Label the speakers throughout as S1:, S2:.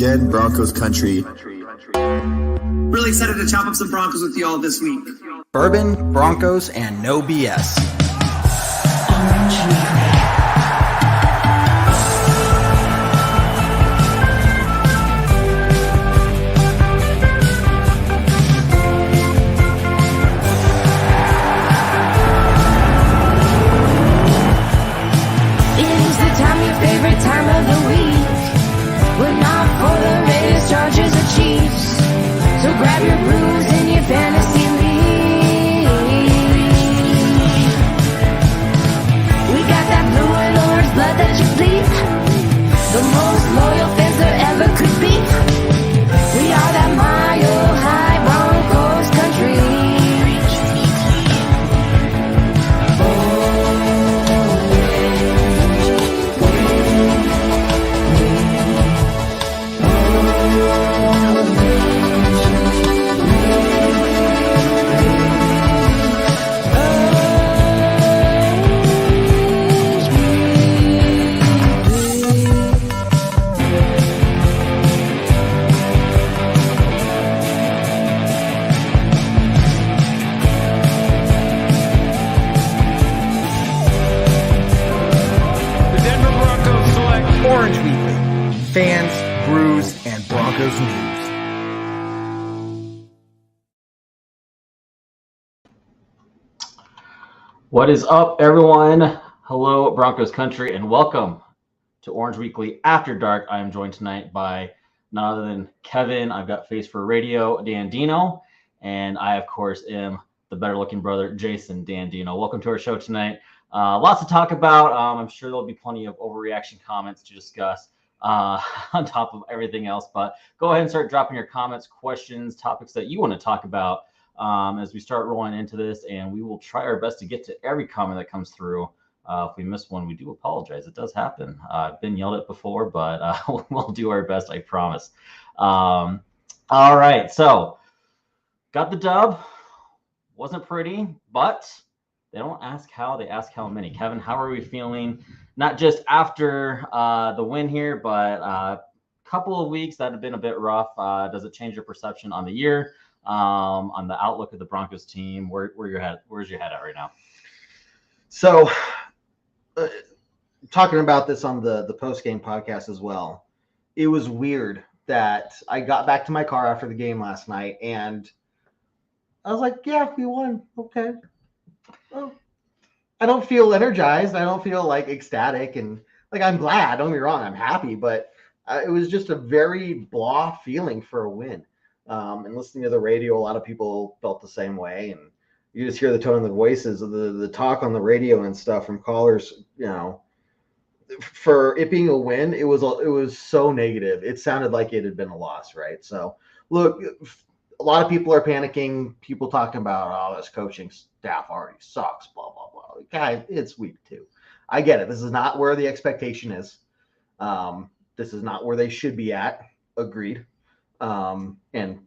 S1: again, Broncos country.
S2: Really excited to chop up some Broncos with y'all this week.
S3: Bourbon, Broncos, and no BS.
S4: Favorite time of the week, but not for the Raiders, Chargers, or Chiefs. So grab your brews and your fantasy league. We got that blue and orange blood that you bleed. The most loyal fans there ever could be. We are that mile high Broncos country.
S3: Orange Weekly, fans, brews, and Broncos news.
S5: What is up, everyone? Hello, Broncos country, and welcome to Orange Weekly After Dark. I am joined tonight by none other than Kevin. I've got Face for Radio, Dan Dino, and I, of course, am the better-looking brother, Jason Dan Dino. Welcome to our show tonight. Lots to talk about. I'm sure there'll be plenty of overreaction comments to discuss on top of everything else. But go ahead and start dropping your comments, questions, topics that you want to talk about as we start rolling into this. And we will try our best to get to every comment that comes through. If we miss one, we do apologize. It does happen. I've been yelled at before, but we'll do our best, I promise. All right. So got the dub. Wasn't pretty, but they don't ask how, they ask how many. Kevin, how are we feeling? Not just after the win here, but a couple of weeks that have been a bit rough. Does it change your perception on the year, on the outlook of the Broncos team? Where's your head at right now?
S6: So, talking about this on the post-game podcast as well, it was weird that I got back to my car after the game last night, and I was like, yeah, we won. Okay. Well, I don't feel energized. I don't feel like ecstatic, and like I'm glad. Don't get me wrong, I'm happy, but it was just a very blah feeling for a win. And listening to the radio, a lot of people felt the same way, and you just hear the tone of the voices of the talk on the radio and stuff from callers. You know, for it being a win, it was so negative. It sounded like it had been a loss, right? So look. A lot of people are panicking. People talking about, oh, this coaching staff already sucks, blah, blah, blah. Guys, it's week 2. I get it. This is not where the expectation is. This is not where they should be at. Agreed. And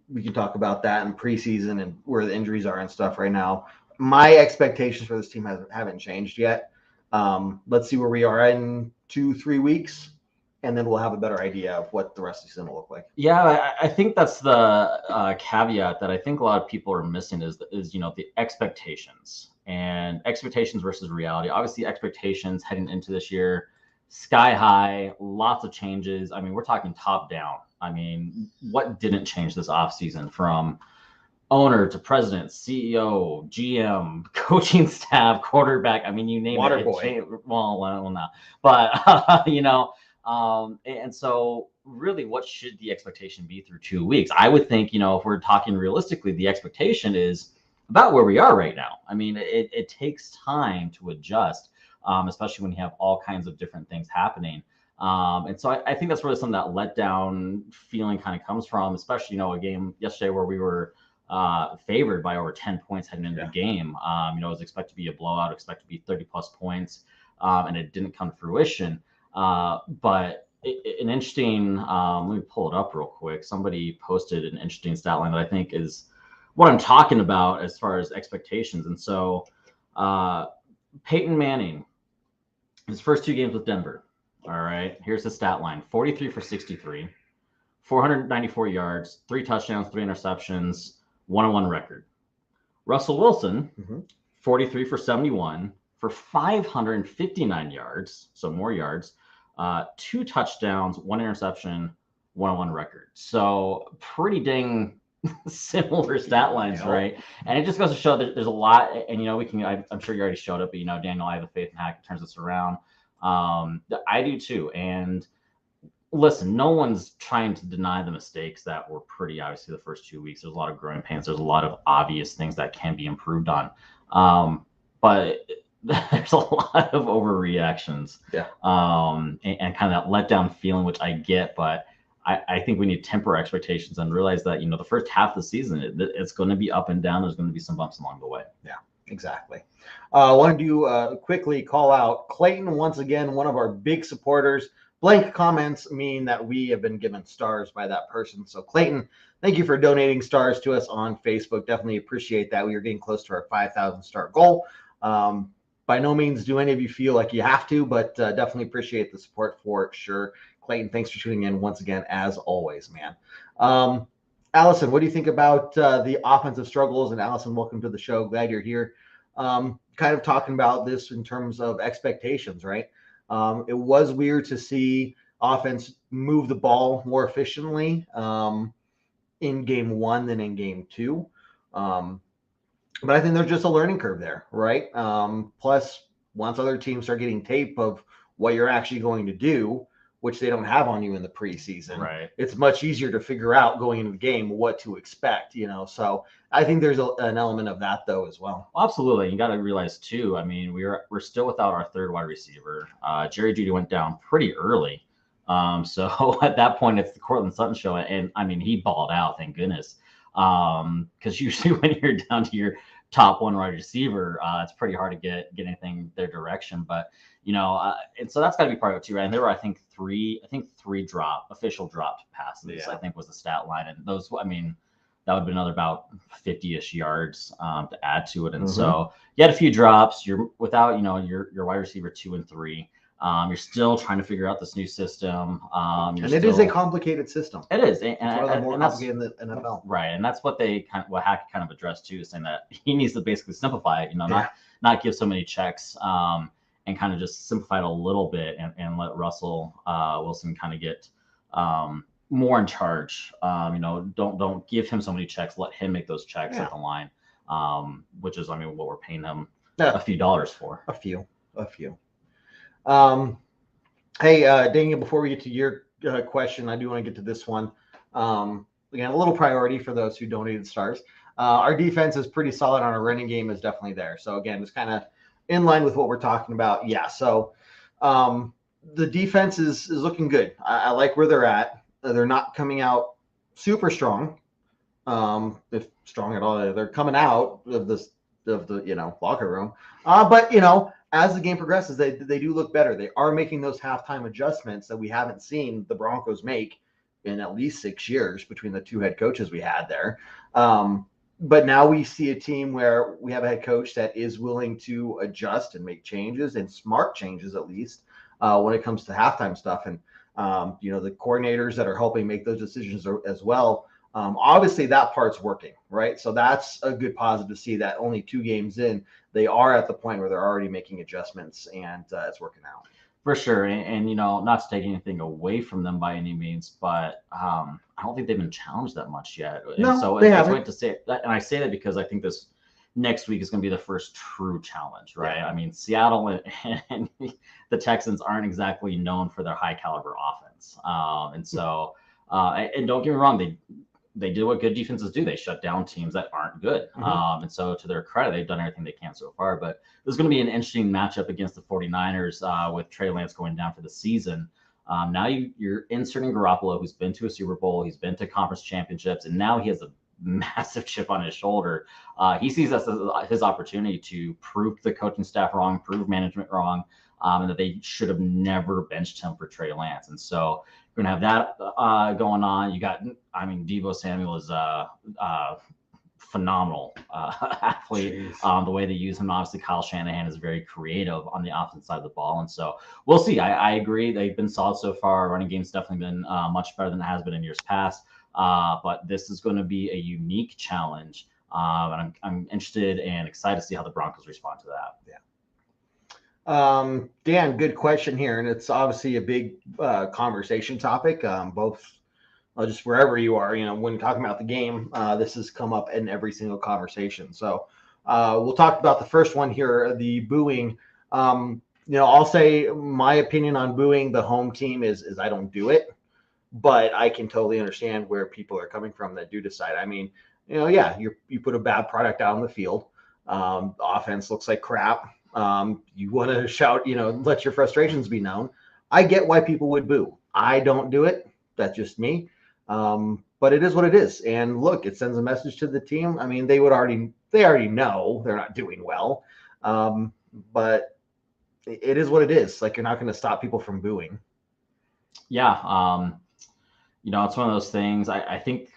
S6: we can talk about that in preseason and where the injuries are and stuff right now. My expectations for this team haven't changed yet. Let's see where we are in 2-3 weeks. And then we'll have a better idea of what the rest of the season will look like.
S5: Yeah, I think that's the caveat that I think a lot of people are missing is the expectations and expectations versus reality. Obviously, expectations heading into this year, sky high, lots of changes. I mean, we're talking top down. I mean, what didn't change this offseason from owner to president, CEO, GM, coaching staff, quarterback? I mean, you name
S6: Water
S5: it.
S6: boy.
S5: Well, no. But, and so really what should the expectation be through 2 weeks? I would think, if we're talking realistically, the expectation is about where we are right now. I mean, it takes time to adjust, especially when you have all kinds of different things happening. And so I think that's where some of that letdown feeling kind of comes from, especially, a game yesterday where we were favored by over 10 points heading into the game. It was expected to be a blowout, expected to be 30 plus points, and it didn't come to fruition. But an interesting, let me pull it up real quick. Somebody posted an interesting stat line that I think is what I'm talking about as far as expectations. And so Peyton Manning, his first 2 games with Denver. All right, here's the stat line: 43 for 63, 494 yards, 3 touchdowns, 3 interceptions, 1-1 record. Russell Wilson, 43 for 71 for 559 yards, so more yards, 2 touchdowns, 1 interception, 1-1 record. So pretty dang similar stat lines, right? And it just goes to show that there's a lot, and I'm sure you already showed it, but Daniel, I have a faith in Hackett turns this around. I do too. And listen, no one's trying to deny the mistakes that were pretty obviously the first 2 weeks. There's a lot of growing pains. There's a lot of obvious things that can be improved on. But there's a lot of overreactions. Yeah. And kind of that letdown feeling, which I get, but I think we need to temper expectations and realize that, the first half of the season, it's going to be up and down. There's going to be some bumps along the way. Yeah,
S6: exactly. I wanted to quickly call out Clayton once again, one of our big supporters. Blank comments mean that we have been given stars by that person. So Clayton, thank you for donating stars to us on Facebook. Definitely appreciate that. We are getting close to our 5,000 star goal. By no means do any of you feel like you have to, but definitely appreciate the support for it. Sure. Clayton, thanks for tuning in once again, as always, man. Allison, what do you think about the offensive struggles? And Allison, welcome to the show. Glad you're here. Kind of talking about this in terms of expectations, right? It was weird to see offense move the ball more efficiently in game 1 than in game 2. But I think there's just a learning curve there, right? Plus, once other teams start getting tape of what you're actually going to do, which they don't have on you in the preseason,
S5: right,
S6: it's much easier to figure out going into the game what to expect, So I think there's an element of that, though, as well.
S5: Absolutely. You got to realize, too, I mean, we're still without our third wide receiver. Jerry Jeudy went down pretty early. So at that point, it's the Cortland Sutton show. And, I mean, he balled out, thank goodness. Because usually when you're down to your top one wide receiver, it's pretty hard to get anything their direction. But, and so that's got to be part of it, too, right? And there were, I think, three official dropped passes, I think was the stat line. And those, I mean, that would have been another about 50-ish yards to add to it. And so you had a few drops. You're without, your wide receiver 2 and 3. You're still trying to figure out this new system.
S6: And it is a complicated system.
S5: It is.
S6: It's one of the more complicated in the NFL.
S5: Right. And that's what Hackett kind of addressed too, saying that he needs to basically simplify it, not give so many checks, and kind of just simplify it a little bit and let Russell Wilson kind of get more in charge. Don't give him so many checks. Let him make those checks at the line, which is, I mean, what we're paying him a few dollars for.
S6: A few. Hey, Daniel, before we get to your question, I do want to get to this one. Again, a little priority for those who donated stars. Our defense is pretty solid on our running game is definitely there. So again, it's kind of in line with what we're talking about. Yeah. So the defense is looking good. I like where they're at. They're not coming out super strong. If strong at all, they're coming out of the locker room. But as the game progresses, they do look better. They are making those halftime adjustments that we haven't seen the Broncos make in at least 6 years between the 2 head coaches we had there. But now we see a team where we have a head coach that is willing to adjust and make changes, and smart changes at least, when it comes to halftime stuff. And, the coordinators that are helping make those decisions as well. Obviously that part's working, right? So that's a good positive to see that only 2 games in, they are at the point where they're already making adjustments, and it's working out.
S5: For sure. And not to take anything away from them by any means, but I don't think they've been challenged that much yet.
S6: No,
S5: and so
S6: they
S5: it's
S6: haven't.
S5: great to say that. And I say that because I think this next week is going to be the first true challenge, right? Yeah. I mean, Seattle and the Texans aren't exactly known for their high caliber offense. And so, and don't get me wrong, they did what good defenses do. They shut down teams that aren't good. And so to their credit, they've done everything they can so far. But there's going to be an interesting matchup against the 49ers with Trey Lance going down for the season. Now you're inserting Garoppolo, who's been to a Super Bowl. He's been to conference championships, and now he has a massive chip on his shoulder. He sees this as his opportunity to prove the coaching staff wrong, prove management wrong, and that they should have never benched him for Trey Lance. And so you're going to have that going on. You got, Deebo Samuel is phenomenal athlete. The way they use him, obviously Kyle Shanahan is very creative on the offensive side of the ball. And so we'll see. I agree. They've been solid so far. Running game's definitely been much better than it has been in years past. But this is going to be a unique challenge. And I'm interested and excited to see how the Broncos respond to that.
S6: Yeah. Dan, good question here. And it's obviously a big conversation topic, both just wherever you are, when talking about the game, this has come up in every single conversation. So we'll talk about the first one here, the booing. I'll say my opinion on booing the home team is I don't do it, but I can totally understand where people are coming from that do decide. I mean, you put a bad product out on the field. The offense looks like crap. You want to shout, let your frustrations be known. I get why people would boo. I don't do it. That's just me. But it is what it is. And look, it sends a message to the team. I mean, they already know they're not doing well. But it is what it is. Like, you're not going to stop people from booing.
S5: Yeah. It's one of those things. I think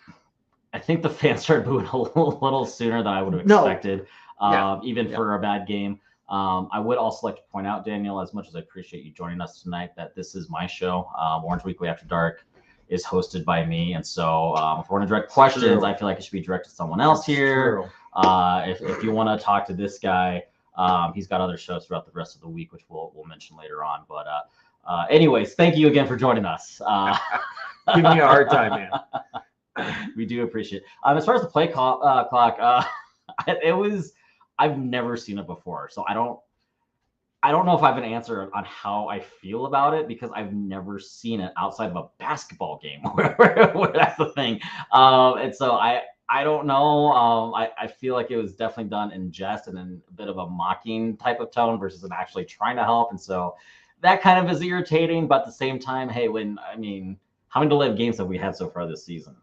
S5: the fans started booing a little sooner than I would have expected, even for a bad game. I would also like to point out, Daniel, as much as I appreciate you joining us tonight, that this is my show. Orange Weekly After Dark is hosted by me. And so if we're going to direct questions, I feel like it should be directed to someone else here. If you want to talk to this guy, he's got other shows throughout the rest of the week, which we'll mention later on. But anyways, thank you again for joining us.
S6: Give me a hard time, man.
S5: We do appreciate it. As far as the play clock, I've never seen it before. So I don't know if I have an answer on how I feel about it, because I've never seen it outside of a basketball game where that's the thing. And so I don't know. I feel like it was definitely done in jest and in a bit of a mocking type of tone versus an actually trying to help. And so that kind of is irritating. But at the same time, hey, how many delayed games have we had so far this season?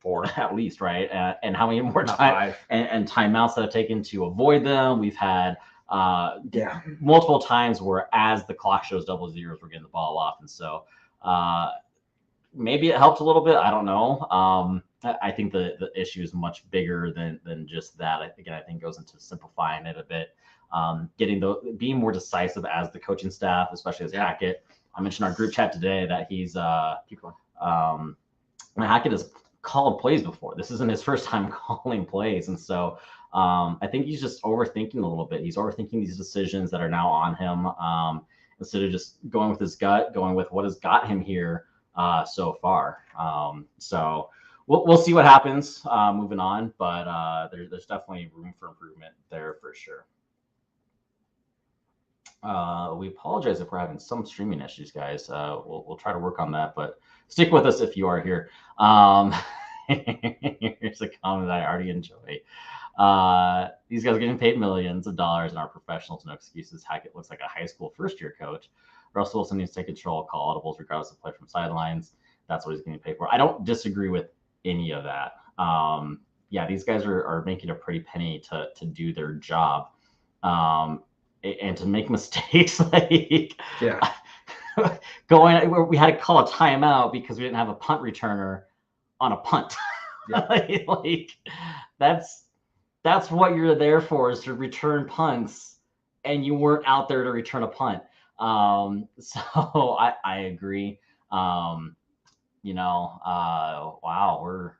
S5: 4 at least, right? And how many more time and timeouts that have taken to avoid them? We've had multiple times where as the clock shows double zeros, we're getting the ball off. And so maybe it helped a little bit. I don't know. I think the issue is much bigger than just that. I think it goes into simplifying it a bit, being more decisive as the coaching staff, especially as Hackett. I mentioned our group chat today that he's Hackett has called plays before. This isn't his first time calling plays. And so I think he's just overthinking a little bit. He's overthinking these decisions that are now on him, instead of just going with his gut, going with what has got him here so far. So we'll see what happens moving on, but there's definitely room for improvement there for sure. We apologize if we're having some streaming issues, guys. We'll try to work on that, but stick with us if you are here. Here's a comment that I already enjoy. These guys are getting paid millions of dollars and are professionals. No excuses. Hackett looks like a high school first-year coach. Russell Wilson needs to take control, call audibles regardless of play from sidelines. That's what he's getting paid for. I don't disagree with any of that. These guys are making a pretty penny to do their job. And to make mistakes, we had to call a timeout because we didn't have a punt returner on a punt. That's what you're there for, is to return punts, and you weren't out there to return a punt. So I agree. Wow, we're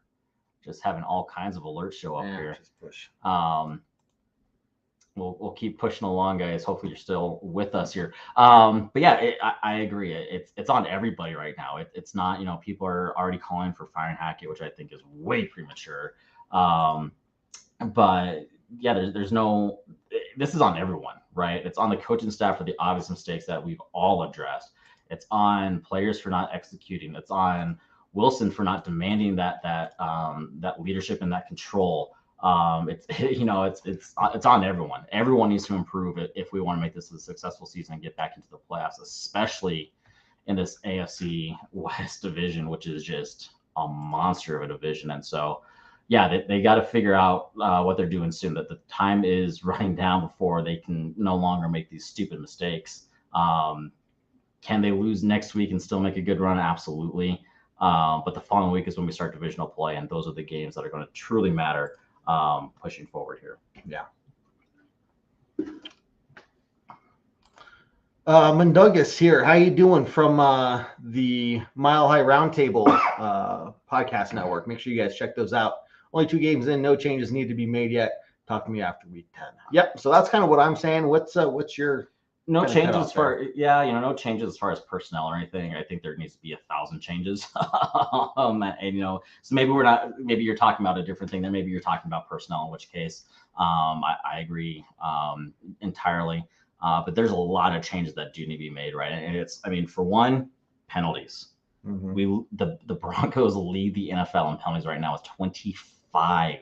S5: just having all kinds of alerts show up here.
S6: Just push.
S5: We'll keep pushing along, guys. Hopefully you're still with us here. But yeah, I agree. It's on everybody right now. It's not, people are already calling for firing Hackett, which I think is way premature. But yeah, there's no, this is on everyone, right? It's on the coaching staff for the obvious mistakes that we've all addressed. It's on players for not executing. It's on Wilson for not demanding that leadership and that control. It's on everyone. Everyone needs to improve it if we want to make this a successful season and get back into the playoffs, especially in this AFC West division, which is just a monster of a division. And so, yeah, they got to figure out what they're doing soon, that the time is running down before they can no longer make these stupid mistakes. Can they lose next week and still make a good run? Absolutely. But the following week is when we start divisional play, and those are the games that are going to truly matter pushing forward here.
S6: Yeah. Mundungus here. How you doing from the Mile High Roundtable podcast network? Make sure you guys check those out. Only 2 games in, no changes need to be made yet. Talk to me after week 10. Yep. So that's kind of what I'm saying. What's your
S5: no
S6: kinda
S5: changes
S6: cutoff
S5: as far no changes as far as personnel or anything. I think there needs to be 1,000 changes. And so maybe you're talking about a different thing. Then maybe you're talking about personnel, in which case I agree entirely. But there's a lot of changes that do need to be made, right? And for one, penalties.
S6: Mm-hmm.
S5: The Broncos lead the NFL in penalties right now with 25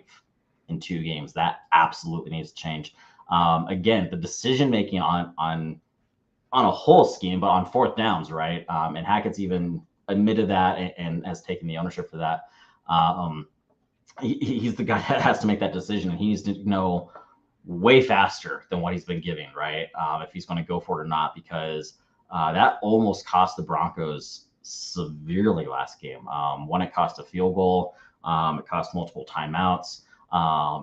S5: in 2 games. That absolutely needs to change. Again, the decision making on a whole scheme, but on 4th downs, right? And Hackett's even admitted that and has taken the ownership for that. He's the guy that has to make that decision, and he needs to know way faster than what he's been giving, right? If he's going to go for it or not, because that almost cost the Broncos severely last game. One, it cost a field goal. It cost multiple timeouts.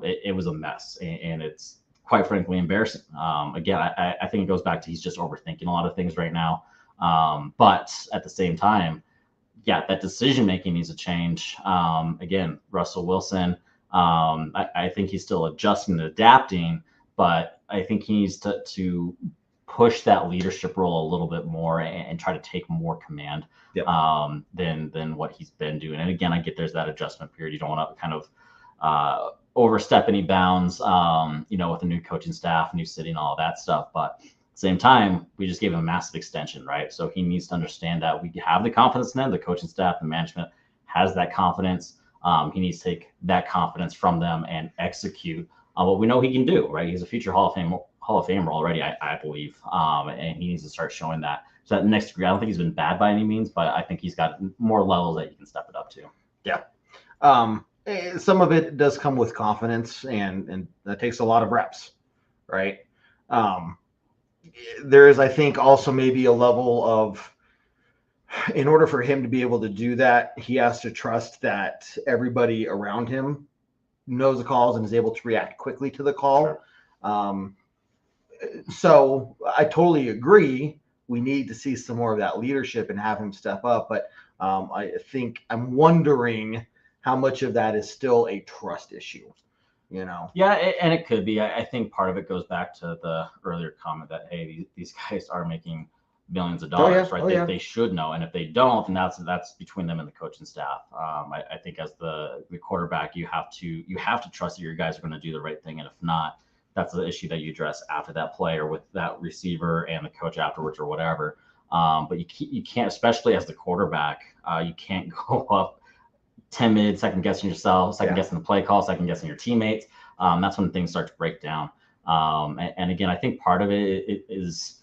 S5: It was a mess, and it's quite frankly embarrassing. Again, I think it goes back to he's just overthinking a lot of things right now. But at the same time, yeah, that decision making needs to change. Again, Russell Wilson, I think he's still adjusting and adapting, but I think he needs to push that leadership role a little bit more and try to take more command than what he's been doing. And again, I get there's that adjustment period. You don't want to kind of overstep any bounds, with a new coaching staff, new city, and all of that stuff. But at the same time, we just gave him a massive extension, right? So he needs to understand that we have the confidence in them. The coaching staff and management has that confidence. He needs to take that confidence from them and execute on what we know he can do, right? He's a future Hall of Famer already, I believe, and he needs to start showing that. So that next degree, I don't think he's been bad by any means, but I think he's got more levels that he can step it up to.
S6: Yeah. Some of it does come with confidence, and that takes a lot of reps, right? There is, I think, also maybe a level of, in order for him to be able to do that, he has to trust that everybody around him knows the calls and is able to react quickly to the call. Sure. So I totally agree. We need to see some more of that leadership and have him step up. But I think I'm wondering how much of that is still a trust issue,
S5: Yeah, and it could be. I think part of it goes back to the earlier comment that, hey, these guys are making millions of dollars, right? They should know, and if they don't, then that's between them and the coaching staff. I think as the quarterback, you have to trust that your guys are going to do the right thing, and if not, that's the issue that you address after that play or with that receiver and the coach afterwards or whatever. But you can't, especially as the quarterback, you can't go up timid, second guessing yourself, second guessing the play call, second guessing your teammates. That's when things start to break down. And again, I think part of it is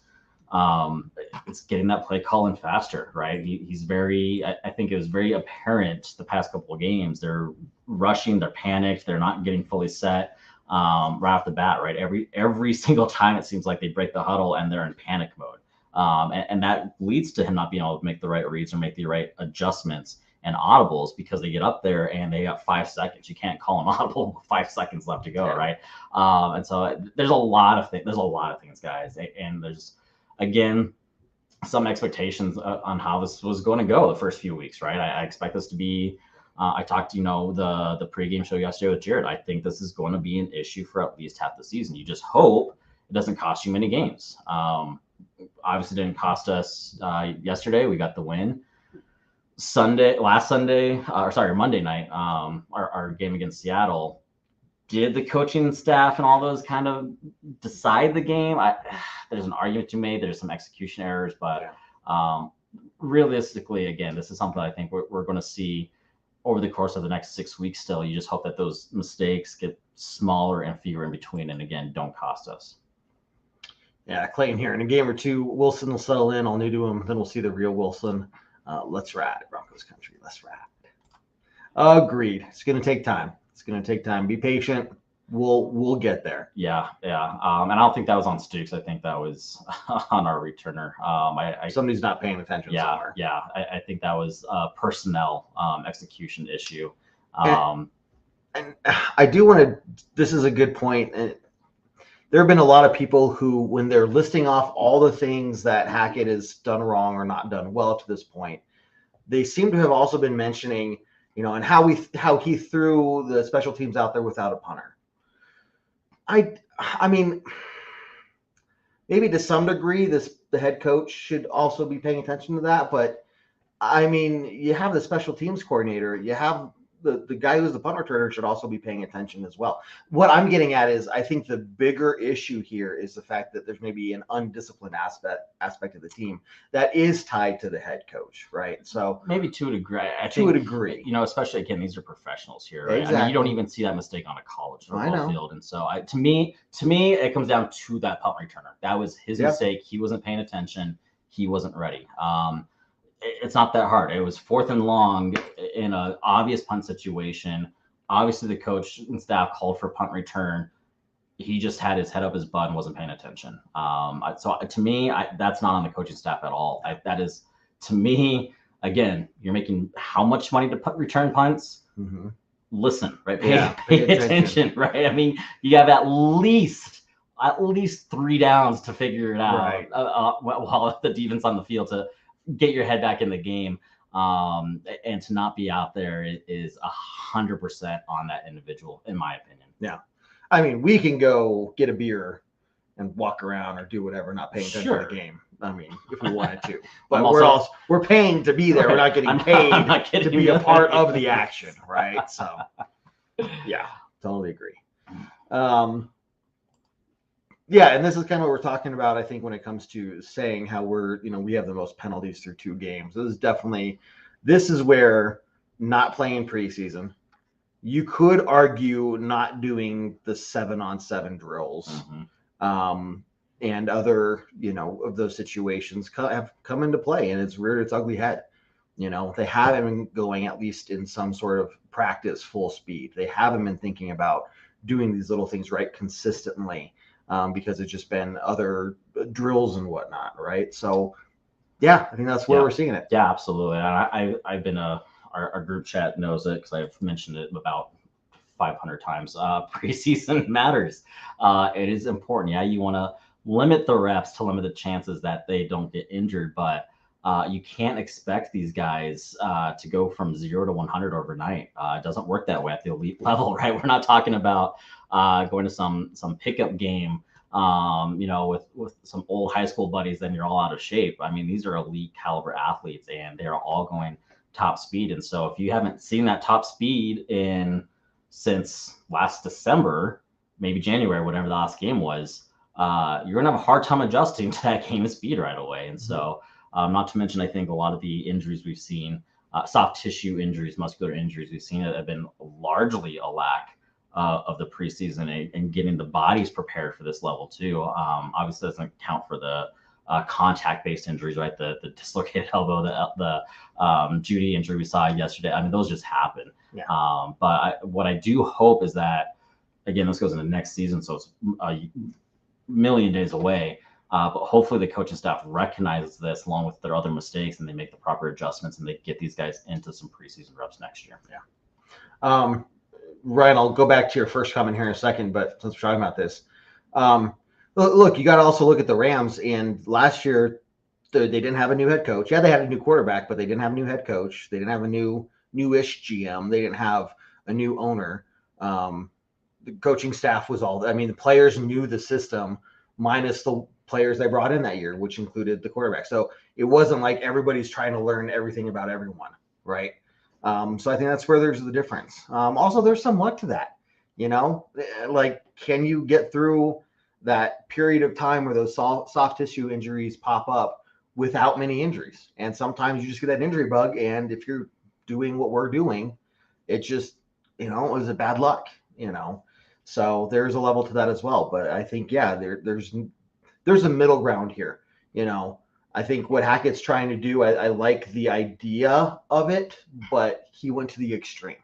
S5: it's getting that play call in faster, right? I think it was very apparent the past couple of games. They're rushing, they're panicked, they're not getting fully set right off the bat, right? Every single time it seems like they break the huddle and they're in panic mode. And that leads to him not being able to make the right reads or make the right adjustments and audibles because they get up there and they got 5 seconds. You can't call an audible with 5 seconds left to go, right? And so there's a lot of things, guys. And there's, again, some expectations on how this was going to go the first few weeks, right? I expect this to be, I talked to, the pregame show yesterday with Jared. I think this is going to be an issue for at least half the season. You just hope it doesn't cost you many games. Obviously didn't cost us yesterday. We got the win. Monday night, our game against Seattle, did the coaching staff and all those kind of decide the game? There's an argument to be made. There's some execution errors, but realistically, again, this is something I think we're going to see over the course of the next 6 weeks still. You just hope that those mistakes get smaller and fewer in between, and again, don't cost us.
S6: Yeah, Clayton here. In a game or two, Wilson will settle in, all new to him. Then we'll see the real Wilson. Let's ride, Broncos country. Let's ride. Agreed. It's going to take time. Be patient. We'll get there.
S5: Yeah. And I don't think that was on Stukes. I think that was on our returner.
S6: Somebody's not paying attention somewhere.
S5: Yeah. I think that was a personnel execution issue.
S6: And I do want to, this is a good point. And there have been a lot of people who, when they're listing off all the things that Hackett has done wrong or not done well to this point, they seem to have also been mentioning, and how he threw the special teams out there without a punter. I mean, maybe to some degree, the head coach should also be paying attention to that. But I mean, you have the special teams coordinator, you have the guy who's the punt returner should also be paying attention as well. What I'm getting at is, I think the bigger issue here is the fact that there's maybe an undisciplined aspect of the team that is tied to the head coach, right? So
S5: maybe to a degree.
S6: To a degree,
S5: especially again, these are professionals here, right?
S6: Exactly.
S5: I mean, you don't even see that mistake on a college football field, and so to me, it comes down to that punt returner. That was his mistake. He wasn't paying attention. He wasn't ready. It's not that hard. It was 4th and long in an obvious punt situation. Obviously, the coach and staff called for punt return. He just had his head up his butt and wasn't paying attention. So to me, that's not on the coaching staff at all. That is, to me, again, you're making how much money to return punts?
S6: Mm-hmm.
S5: Listen, right? Pay attention, right? I mean, you have at least 3 downs to figure it out,
S6: right,
S5: while the defense on the field to get your head back in the game, and to not be out there is 100% on that individual, in my opinion.
S6: Yeah, I mean, we can go get a beer and walk around or do whatever, not paying attention to the game. I mean, if we wanted to, but we're paying to be there. We're not getting paid to be a part of the action, right? So, yeah, totally agree. Yeah, and this is kind of what we're talking about, I think, when it comes to saying how we have the most penalties through 2 games. This is where not playing preseason, you could argue not doing the 7-on-7 drills, and other, of those situations have come into play, and it's reared its ugly head. They haven't been going, at least in some sort of practice, full speed. They haven't been thinking about doing these little things right consistently. Because it's just been other drills and whatnot, right? So, yeah, I think that's where we're seeing it.
S5: Yeah, absolutely. And I've been our group chat knows it because I've mentioned it about 500 times. Preseason matters. It is important. Yeah, you want to limit the reps to limit the chances that they don't get injured, but you can't expect these guys to go from 0 to 100 overnight. It doesn't work that way at the elite level, right? We're not talking about going to some pickup game, with some old high school buddies, then you're all out of shape. I mean, these are elite caliber athletes, and they're all going top speed. And so if you haven't seen that top speed since last December, maybe January, whatever the last game was, you're gonna have a hard time adjusting to that game of speed right away. And so, not to mention, I think a lot of the injuries we've seen, soft tissue injuries, muscular injuries we've seen, have been largely a lack of the preseason and getting the bodies prepared for this level too. Obviously, doesn't count for the contact-based injuries, right? The dislocated elbow, the Judy injury we saw yesterday. I mean, those just happen.
S6: Yeah.
S5: But what I do hope is that, again, this goes into next season, so it's a million days away. But hopefully the coaching staff recognizes this along with their other mistakes, and they make the proper adjustments, and they get these guys into some preseason reps next year.
S6: Yeah. Ryan, I'll go back to your first comment here in a second, but since we're talking about this, look, you got to also look at the Rams. And last year, they didn't have a new head coach. Yeah, they had a new quarterback, but they didn't have a new head coach. They didn't have a newish GM. They didn't have a new owner. The coaching staff was the players knew the system, minus the players they brought in that year, which included the quarterback. So it wasn't like everybody's trying to learn everything about everyone, right? So I think that's where there's the difference. Also, there's some luck to that, like, can you get through that period of time where those soft tissue injuries pop up without many injuries? And sometimes you just get that injury bug, and if you're doing what we're doing, it just, it was a bad luck, So there's a level to that as well. But I think, there's a middle ground here, I think what Hackett's trying to do, I like the idea of it, but he went to the extreme.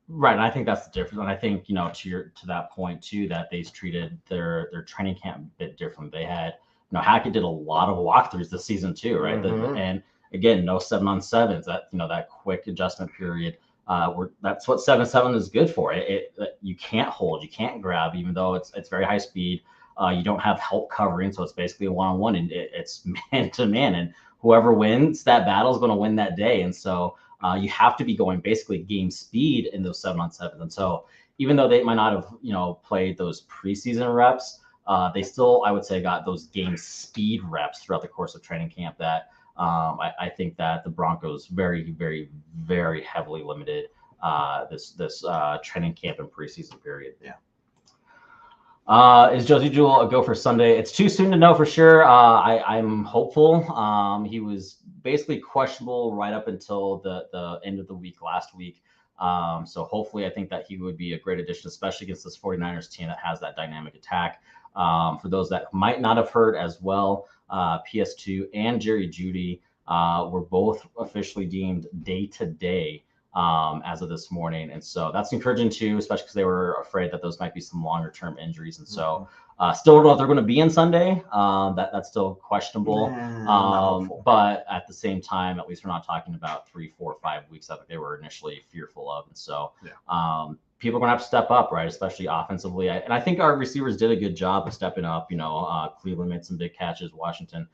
S5: Right, and I think that's the difference. And I think, to that point too, that they treated their training camp a bit differently. They had, Hackett did a lot of walkthroughs this season too, right?
S6: Mm-hmm.
S5: And again, no 7-on-7s. That that quick adjustment period That's what 7-7 is good for. You can't hold, you can't grab, even though it's very high speed. You don't have help covering, so it's basically a one-on-one, and it's man to man, and whoever wins that battle is going to win that day. And so you have to be going basically game speed in those 7-on-7s. And so even though they might not have played those preseason reps, they still, I would say, got those game speed reps throughout the course of training camp that I think that the Broncos very, very, very heavily limited this training camp and preseason period.
S6: Yeah.
S5: Is Josie Jewell a go for Sunday? It's too soon to know for sure. I'm hopeful. He was basically questionable right up until the end of the week last week. So hopefully I think that he would be a great addition, especially against this 49ers team that has that dynamic attack. For those that might not have heard as well, PS2 and Jerry Jeudy were both officially deemed day-to-day as of this morning. And so that's encouraging too, especially because they were afraid that those might be some longer-term injuries. And so still don't know if they're going to be in Sunday. That's still questionable. But at the same time, at least we're not talking about 3, 4, 5 weeks that they were initially fearful of. And so people are going to have to step up, right? Especially offensively. And I think our receivers did a good job of stepping up. Cleveland made some big catches, Washington.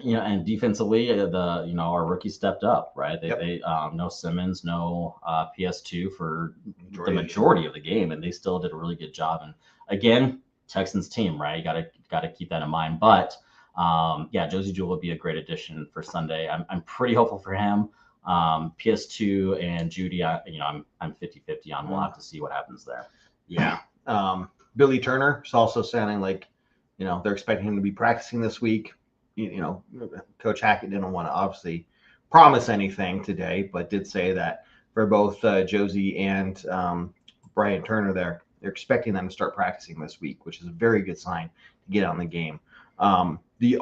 S5: And defensively, our rookies stepped up, right? They no Simmons, no PS2 for the majority of the game, and they still did a really good job. And again, Texans team, right? You got to keep that in mind. But Josie Jewell would be a great addition for Sunday. I'm pretty hopeful for him. PS2 and Jeudy, I'm 50-50 on. We'll have to see what happens there.
S6: Yeah. Billy Turner is also sounding like, they're expecting him to be practicing this week. Coach Hackett didn't want to obviously promise anything today, but did say that for both Josie and Brian Turner they're expecting them to start practicing this week, which is a very good sign to get out in the game. The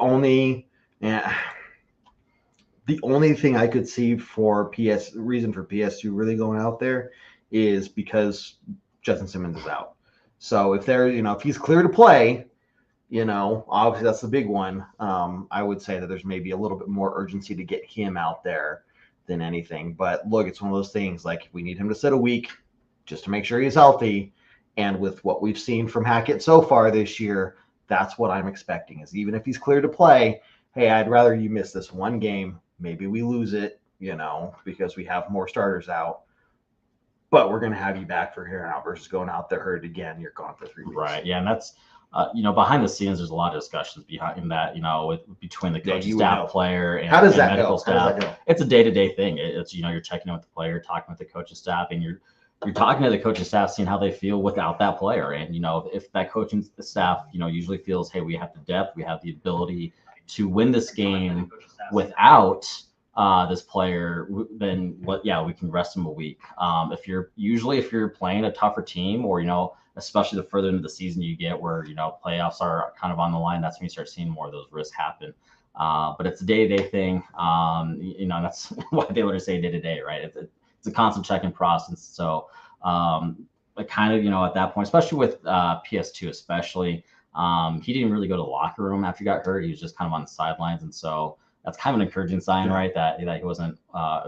S6: only thing I could see for reason for PS2 really going out there is because Justin Simmons is out. So if if he's clear to play, obviously that's the big one. I would say that there's maybe a little bit more urgency to get him out there than anything. But look, it's one of those things, like, we need him to sit a week just to make sure he's healthy. And with what we've seen from Hackett so far this year, that's what I'm expecting, is even if he's clear to play, hey, I'd rather you miss this one game. Maybe we lose it, because we have more starters out. But we're going to have you back for here and out versus going out there hurt again. You're gone for 3 weeks.
S5: Right. Yeah. And that's, behind the scenes, there's a lot of discussions behind that, between the coaching staff, player, and,
S6: How does that
S5: medical
S6: go?
S5: staff. It's a day-to-day thing. It's, you're checking in with the player, talking with the coaching staff, and you're talking to the coaching staff, seeing how they feel without that player. And, if that coaching staff, usually feels, hey, we have the depth, we have the ability to win this game without this player, then we can rest him a week. If you're playing a tougher team, or, especially the further into the season you get, where, playoffs are kind of on the line, that's when you start seeing more of those risks happen. But it's a day-to-day thing. That's why they would say day-to-day, right? It's a constant check-in process. So kind of, at that point, especially with PS2 especially, he didn't really go to the locker room after he got hurt. He was just kind of on the sidelines. And so that's kind of an encouraging sign, right? That he wasn't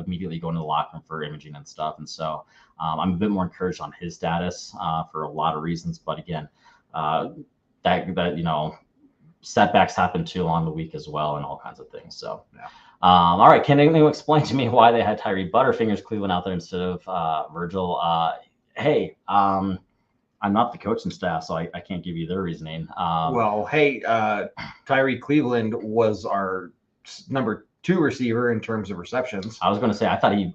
S5: immediately going to the locker room for imaging and stuff. And so I'm a bit more encouraged on his status for a lot of reasons. But again, that setbacks happen too along the week as well, and all kinds of things. So, all right, can anyone explain to me why they had Tyree Butterfingers Cleveland out there instead of Virgil? Hey, I'm not the coaching staff, so I can't give you their reasoning.
S6: Tyree Cleveland was our number 2 receiver in terms of receptions.
S5: I was going to say, I thought he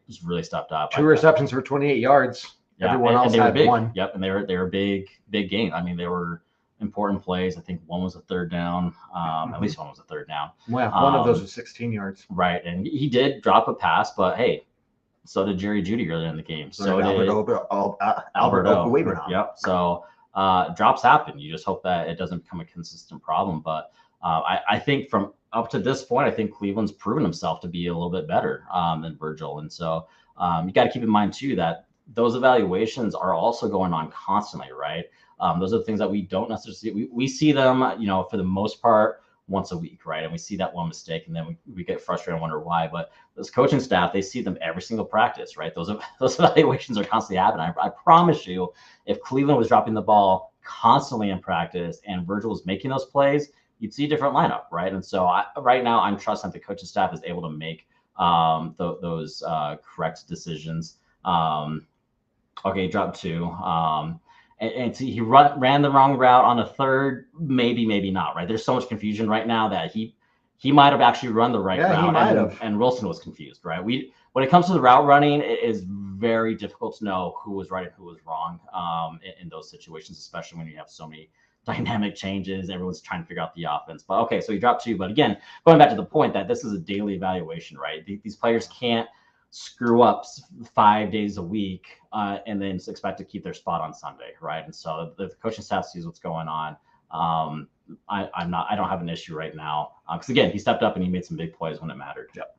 S5: was really stepped up.
S6: 2 receptions for 28 yards.
S5: Yeah,
S6: Everyone else had
S5: big.
S6: 1.
S5: Yep, and they were big game. I mean, they were important plays. I think one was a third down. At least one was a third down.
S6: Well, one of those was 16 yards.
S5: Right, and he did drop a pass, but hey, so did Jerry Jeudy earlier in the game. So did Alberto. Yep. So drops happen. You just hope that it doesn't become a consistent problem. But I think from up to this point, I think Cleveland's proven himself to be a little bit better than Virgil. And so you got to keep in mind too that those evaluations are also going on constantly, right? Those are the things that we don't necessarily see. We see them, for the most part, once a week, right? And we see that one mistake, and then we get frustrated and wonder why. But this coaching staff, they see them every single practice, right? Those evaluations are constantly happening. I promise you, if Cleveland was dropping the ball constantly in practice and Virgil was making those plays, you'd see a different lineup, right? And so right now, I'm trusting the coaching staff is able to make those correct decisions. Okay, he dropped 2. And see, he ran the wrong route on a third, maybe not, right? There's so much confusion right now that he might have actually run the right route.
S6: He might have.
S5: And Wilson was confused, right? When it comes to the route running, it is very difficult to know who was right and who was wrong in those situations, especially when you have so many dynamic changes. Everyone's trying to figure out the offense. But okay, so he dropped 2. But again, going back to the point that this is a daily evaluation, right? These players can't screw up 5 days a week and then expect to keep their spot on Sunday, right? And so the coaching staff sees what's going on. I don't have an issue right now because again, he stepped up and he made some big plays when it mattered.
S6: Yep.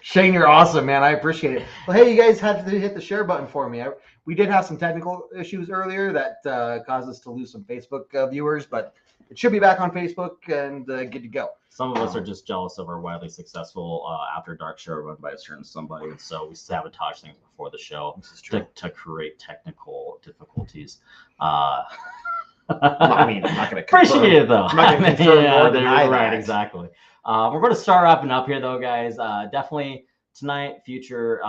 S6: Shane, you're awesome, man. I appreciate it. Well, hey, you guys had to hit the share button for me. We did have some technical issues earlier that caused us to lose some Facebook viewers, but it should be back on Facebook and good to go.
S5: Some of us are just jealous of our wildly successful After Dark show run by a certain somebody, and so we sabotage things before the show to create technical difficulties.
S6: I mean, I'm not going to
S5: appreciate it though.
S6: I'm not going to confirm or deny
S5: right,
S6: that.
S5: Exactly. We're going to start wrapping up here, though, guys. Definitely tonight, future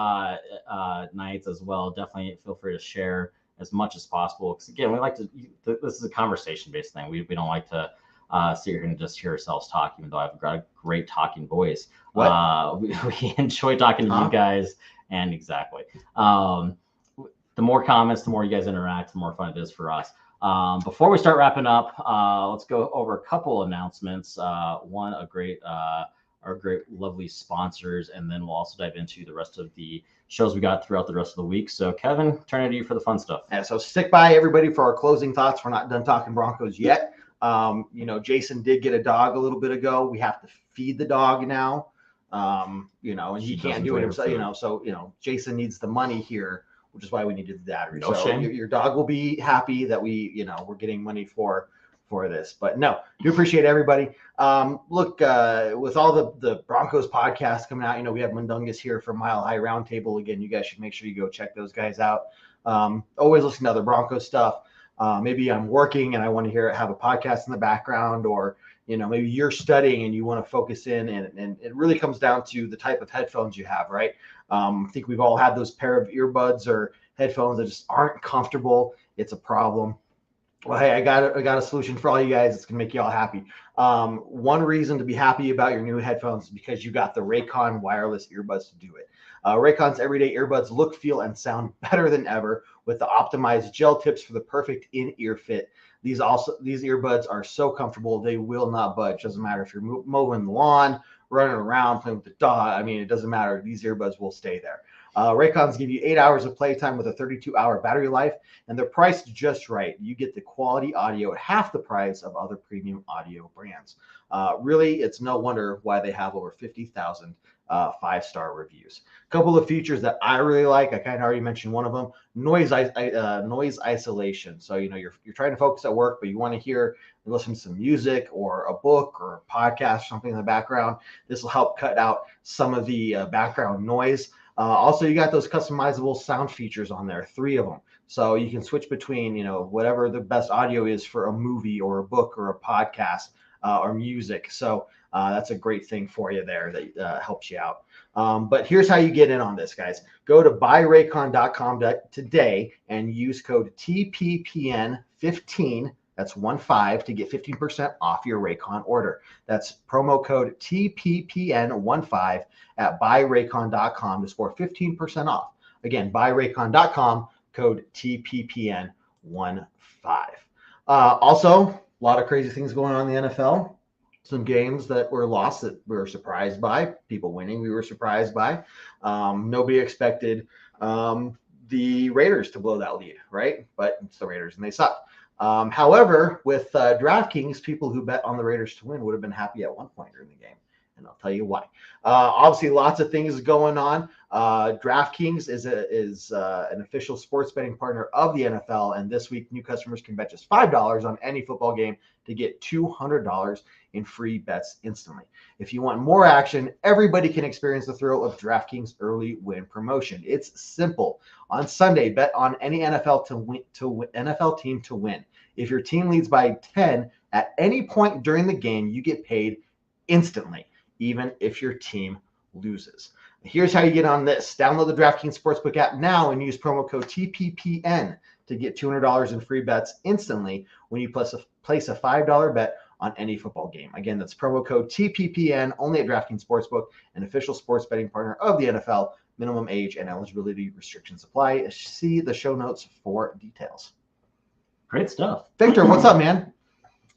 S5: nights as well. Definitely feel free to share as much as possible. Because again, we like to. This is a conversation-based thing. We don't like to sit here and just hear ourselves talk. Even though I've got a great talking voice, we enjoy talking to you guys. And exactly, the more comments, the more you guys interact, the more fun it is for us. Before we start wrapping up, let's go over a couple announcements. One, our great, lovely sponsors, and then we'll also dive into the rest of the shows we got throughout the rest of the week. So, Kevin, turn it to you for the fun stuff.
S6: Yeah, so stick by, everybody, for our closing thoughts. We're not done talking Broncos yet. Jason did get a dog a little bit ago. We have to feed the dog now, and he can't do it himself, so, Jason needs the money here, which is why we needed the battery.
S5: No shame.
S6: Your dog will be happy that we're getting money for this. But no, do appreciate everybody. Look, with all the Broncos podcasts coming out, we have Mundungus here from Mile High Roundtable. Again, you guys should make sure you go check those guys out. Always listen to other Broncos stuff. Maybe I'm working and I want to have a podcast in the background, or maybe you're studying and you want to focus in, and it really comes down to the type of headphones you have, right? I think we've all had those pair of earbuds or headphones that just aren't comfortable. It's a problem. Well, hey, I got a solution for all you guys. It's gonna make you all happy. One reason to be happy about your new headphones is because you got the Raycon wireless earbuds to do it. Raycon's everyday earbuds look, feel, and sound better than ever with the optimized gel tips for the perfect in-ear fit. These earbuds are so comfortable, they will not budge. Doesn't matter if you're mowing the lawn, running around, playing with the dog. I mean, it doesn't matter. These earbuds will stay there. Raycons give you 8 hours of playtime with a 32-hour battery life, and they're priced just right. You get the quality audio at half the price of other premium audio brands. Really, it's no wonder why they have over 50,000 5-star reviews. A couple of features that I really like, I kind of already mentioned one of them, noise isolation. So, you're trying to focus at work, but you want to listen to some music or a book or a podcast, something in the background. This will help cut out some of the background noise. Also, you got those customizable sound features on there, 3 of them. So you can switch between, whatever the best audio is for a movie or a book or a podcast or music. So that's a great thing for you there that helps you out. But here's how you get in on this, guys. Go to buyraycon.com today and use code TPPN15. That's 15 to get 15% off your Raycon order. That's promo code TPPN15 at buyraycon.com to score 15% off. Again, buyraycon.com, code TPPN15. Also, a lot of crazy things going on in the NFL. Some games that were lost that we were surprised by. People winning, we were surprised by. Nobody expected the Raiders to blow that lead, right? But it's the Raiders and they suck. However, with DraftKings, people who bet on the Raiders to win would have been happy at one point during the game. and I'll tell you why. Obviously, lots of things going on. DraftKings is an official sports betting partner of the NFL, and this week new customers can bet just $5 on any football game to get $200 in free bets instantly. If you want more action, everybody can experience the thrill of DraftKings early win promotion. It's simple. On Sunday, bet on any NFL team to win. If your team leads by 10 at any point during the game, you get paid instantly, even if your team loses. Here's how you get on this. Download the DraftKings Sportsbook app now and use promo code TPPN to get $200 in free bets instantly when you place a $5 bet on any football game. Again, that's promo code TPPN only at DraftKings Sportsbook, an official sports betting partner of the NFL. Minimum age and eligibility restrictions apply. See the show notes for details.
S5: Great stuff.
S6: Victor, what's up, man?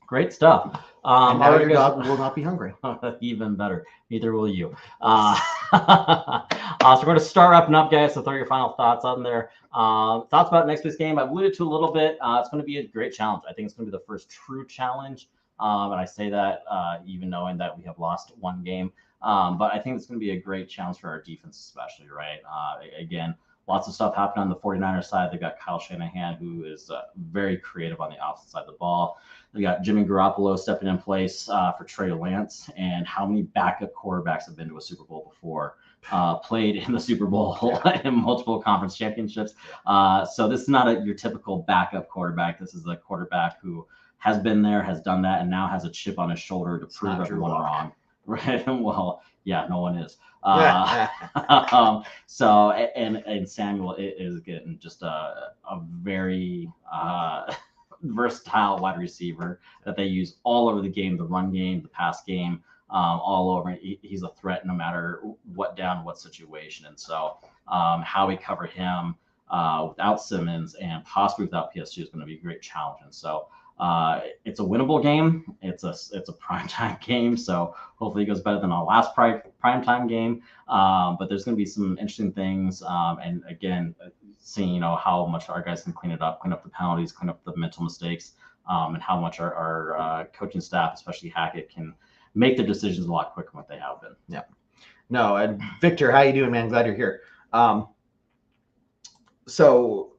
S5: Great stuff.
S6: And now your dog will not be hungry.
S5: Even better. Neither will you. So we're going to start wrapping up, guys. So throw your final thoughts on there. Thoughts about next week's game. I've alluded to a little bit. It's going to be a great challenge. I think it's going to be the first true challenge. And I say that even knowing that we have lost one game. But I think it's going to be a great challenge for our defense, especially, right? Again, lots of stuff happening on the 49ers side. They've got Kyle Shanahan, who is very creative on the opposite side of the ball. They got Jimmy Garoppolo stepping in place for Trey Lance. And how many backup quarterbacks have been to a Super Bowl before, played in the Super Bowl in multiple conference championships? So this is not your typical backup quarterback. This is a quarterback who has been there, has done that, and now has a chip on his shoulder to prove everyone wrong. Right. Well, yeah, no one is. So, and Samuel is getting just a very versatile wide receiver that they use all over the game, the run game, the pass game, all over. He's a threat no matter what down, what situation. And so how we cover him without Simmons and possibly without PSG is going to be a great challenge. And so it's a winnable game. It's a primetime game, so hopefully it goes better than our last primetime game. But there's going to be some interesting things, and again, seeing how much our guys can clean up the penalties, clean up the mental mistakes, and how much our coaching staff, especially Hackett, can make the decisions a lot quicker than what they have been.
S6: Yeah. No, and Victor, how you doing, man? Glad you're here. So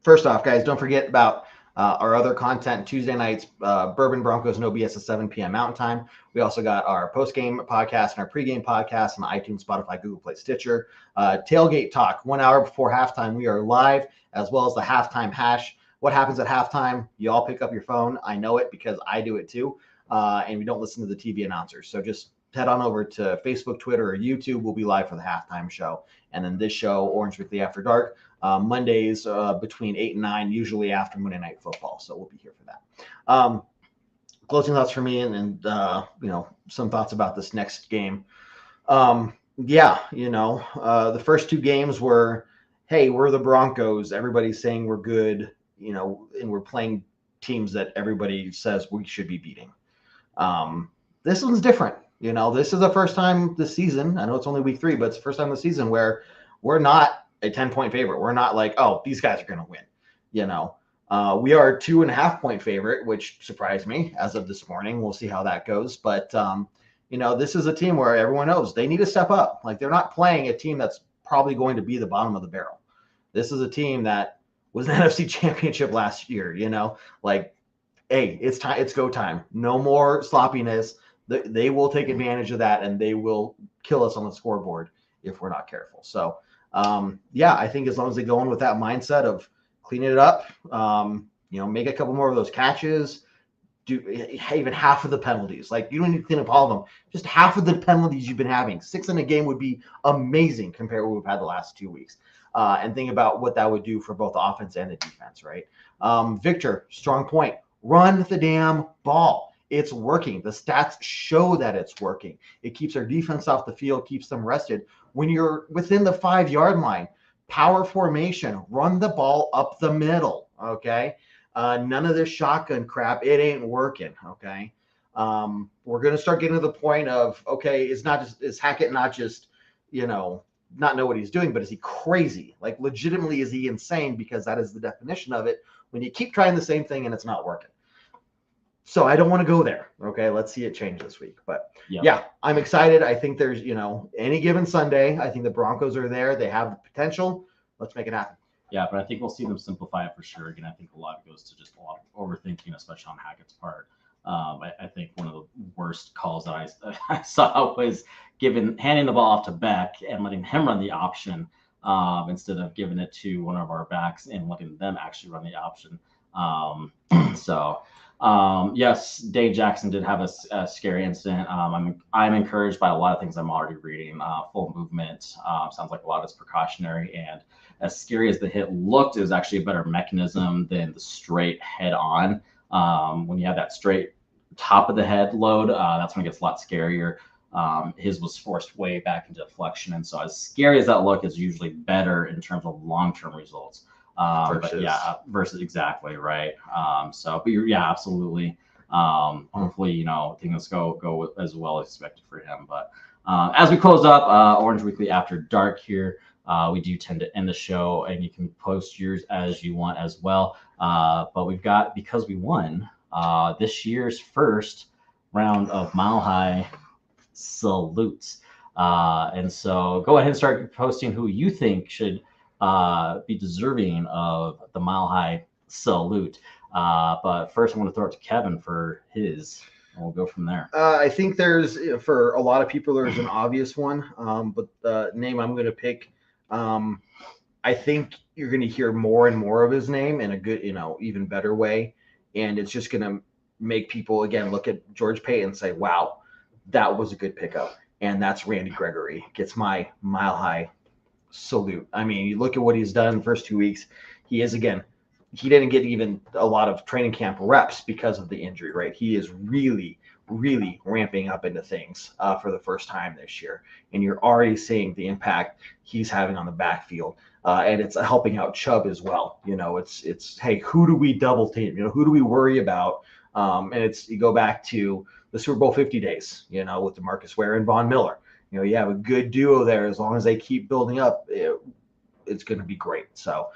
S6: first off, guys, don't forget about our other content Tuesday nights, Bourbon Broncos No BS at 7 p.m. Mountain Time. We also got our post-game podcast and our pre-game podcast on iTunes, Spotify, Google Play, Stitcher. Tailgate Talk, 1 hour before halftime. We are live, as well as the halftime hash. What happens at halftime? You all pick up your phone. I know it because I do it too. And we don't listen to the TV announcers. So just head on over to Facebook, Twitter, or YouTube. We'll be live for the halftime show. And then this show, Orange Weekly After Dark, Mondays between 8 and 9, usually after Monday Night Football. So we'll be here for that. Closing thoughts for me and some thoughts about this next game. The first two games were, hey, we're the Broncos. Everybody's saying we're good, and we're playing teams that everybody says we should be beating. This one's different. This is the first time this season. I know it's only week 3, but it's the first time this season where we're not a 10-point favorite. We're not like, oh, these guys are going to win. We are a 2.5-point favorite, which surprised me as of this morning. We'll see how that goes. But, this is a team where everyone knows they need to step up. Like, they're not playing a team that's probably going to be the bottom of the barrel. This is a team that was an NFC championship last year, like, hey, it's time. It's go time. No more sloppiness. They will take advantage of that, and they will kill us on the scoreboard if we're not careful. So, I think as long as they go in with that mindset of cleaning it up, make a couple more of those catches, do even half of the penalties. Like, you don't need to clean up all of them. Just half of the penalties you've been having. 6 in a game would be amazing compared to what we've had the last 2 weeks. And think about what that would do for both the offense and the defense, right? Victor, strong point. Run the damn ball. It's working. The stats show that it's working. It keeps our defense off the field, keeps them rested. When you're within the 5-yard line, power formation, run the ball up the middle, okay? None of this shotgun crap. It ain't working, okay? We're going to start getting to the point of, okay, is Hackett not just, not know what he's doing, but is he crazy? Like, legitimately, is he insane? Because that is the definition of it when you keep trying the same thing and it's not working. So I don't want to go there. Okay, let's see it change this week. But yeah, I'm excited. I think there's, any given Sunday, I think the Broncos are there. They have the potential. Let's make it happen.
S5: Yeah, but I think we'll see them simplify it for sure. Again, I think a lot goes to just a lot of overthinking, especially on Hackett's part. I think one of the worst calls that I saw was handing the ball off to Beck and letting him run the option instead of giving it to one of our backs and letting them actually run the option. Yes, Dave Jackson did have a scary incident. I'm encouraged by a lot of things I'm already reading. Full movement sounds like a lot is precautionary, and as scary as the hit looked, it was actually a better mechanism than the straight head on. When you have that straight top of the head load, that's when it gets a lot scarier. His was forced way back into deflection, and so as scary as that look is usually better in terms of long-term results. Versus exactly right. Absolutely. Hopefully, things go as well as expected for him. But as we close up Orange Weekly After Dark here, we do tend to end the show, and you can post yours as you want as well. But we've got, because we won this year's first round of Mile High salutes. And so go ahead and start posting who you think should be deserving of the Mile High salute. But first, I'm going to throw it to Kevin for his, and we'll go from there.
S6: I think there's, for a lot of people, there's an obvious one. But the name I'm going to pick, I think you're going to hear more and more of his name in a good, even better way. And it's just going to make people, again, look at George Payton and say, wow, that was a good pickup. And that's Randy Gregory. Gets my Mile High salute. I mean, you look at what he's done in the first 2 weeks. He didn't get even a lot of training camp reps because of the injury, right? He is really, really ramping up into things for the first time this year. And you're already seeing the impact he's having on the backfield. And it's helping out Chubb as well. It's hey, who do we double team? Who do we worry about? And you go back to the Super Bowl 50 days, with DeMarcus Ware and Von Miller. You have a good duo there. As long as they keep building up, it's going to be great. So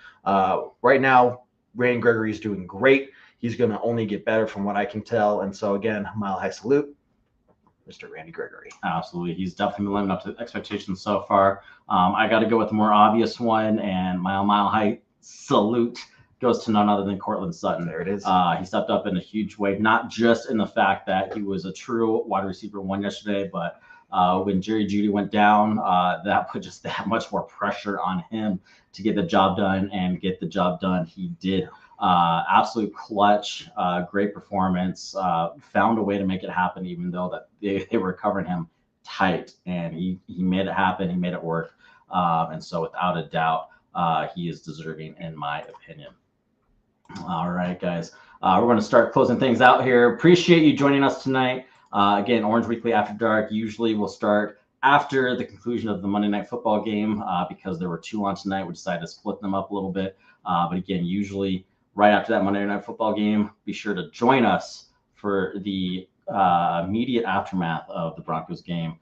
S6: right now, Randy Gregory is doing great. He's going to only get better from what I can tell. And so, again, Mile High salute, Mr. Randy Gregory.
S5: Absolutely. He's definitely been living up to expectations so far. I got to go with the more obvious one, and my Mile High salute goes to none other than Cortland Sutton.
S6: There it is.
S5: He stepped up in a huge way, not just in the fact that he was a true wide receiver one yesterday, but when Jerry Jeudy went down, that put just that much more pressure on him to get the job done, and get the job done. He did. Absolute clutch, great performance, found a way to make it happen, even though that they were covering him tight, and he made it happen. He made it work. And so without a doubt, he is deserving, in my opinion. All right, guys, we're going to start closing things out here. Appreciate you joining us tonight. Again, Orange Weekly After Dark usually will start after the conclusion of the Monday Night Football game, because there were two on tonight. We decided to split them up a little bit. But again, usually right after that Monday Night Football game, be sure to join us for the immediate aftermath of the Broncos game,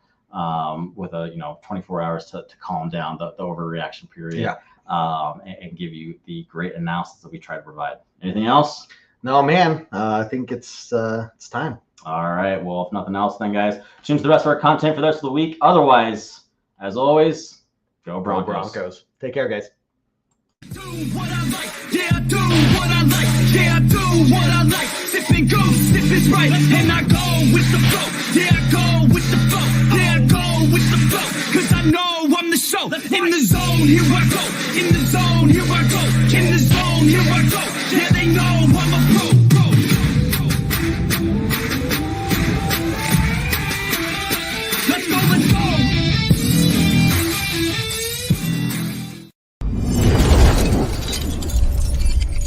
S5: with 24 hours to calm down the overreaction period, and give you the great analysis that we try to provide. Anything else?
S6: No, man. I think it's time.
S5: All right. Well, if nothing else, then, guys, tune to the rest of our content for the rest of the week. Otherwise, as always, go Broncos.
S6: Go Broncos. Take care, guys.
S1: Do what I like, yeah, do what I like, yeah, do what I like. Sipping goes, sip is right, and I go with the